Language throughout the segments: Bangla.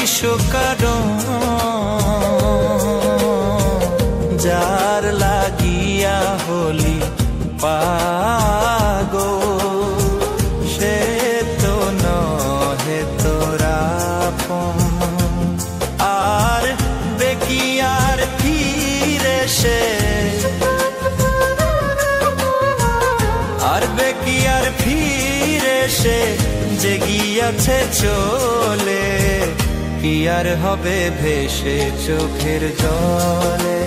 কিসো কারণ যার লাগিয়া হলি পাগল সে তো নহে তোরা আর দেখি আর ফিরে সে আর দেখি আর ফিরে সে যে গিয়াছে চলে কি আর হবে ভেসে চোখের জলে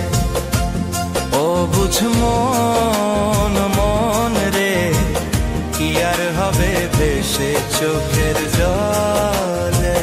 ও বুঝ মন মন রে কি আর হবে ভেসে চোখের জলে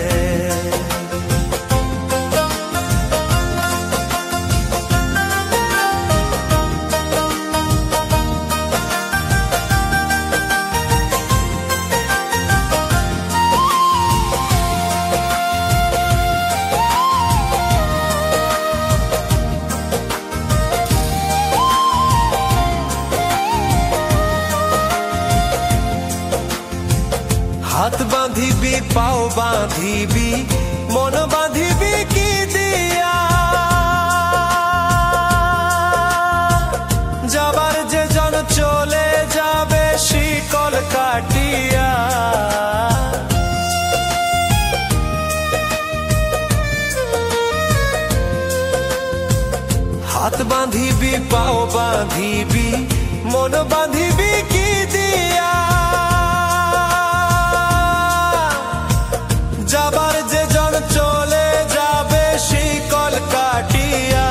হাত বাঁধিবি পাও বাঁধিবি মন বাঁধিবি কি দিয়া যাবার যে জন চলে যাবে শিকল কাটিয়া হাত বাঁধিবি পাও বাঁধিবি মন বাঁধিবি কি দিয়া যাবার যে জন চলে যাবে শিকল কাটিয়া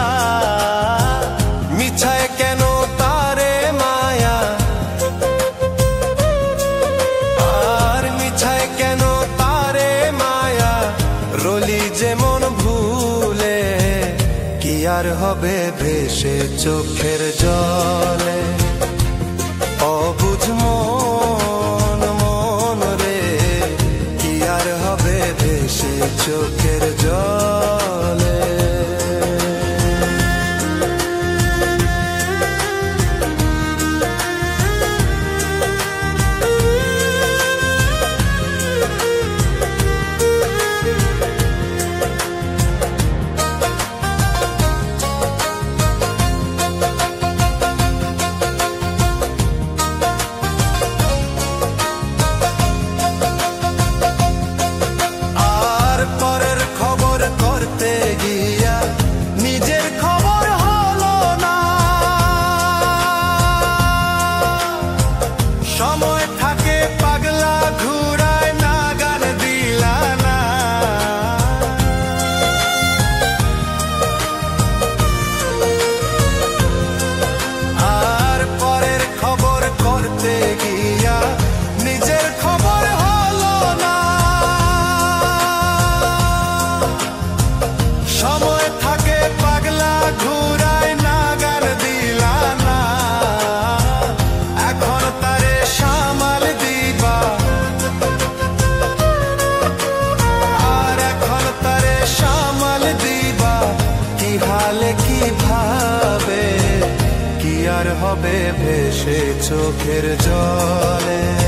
মিছায় কেন তারে মায়া আর মিছায় কেন তারে মায়া রলি যেমন ভুলে কি আর হবে ভেসে চোখের জলে অবুঝ মন মন রে কি আর হবে ভেসে চোখের জলে সময় থাকে পাগলা ঘুরায় না গান দিলা না আর পরের খবর করতে গিয়া নিজের খবর হলো না সময় থাকে পাগলা ঘুরায় না গান দিলা না এখন তারে সামাল দিবা আর এখন তারে সামাল দিবা কি হালে কি ভাবে কি আর হবে ভেসে চোখের জলে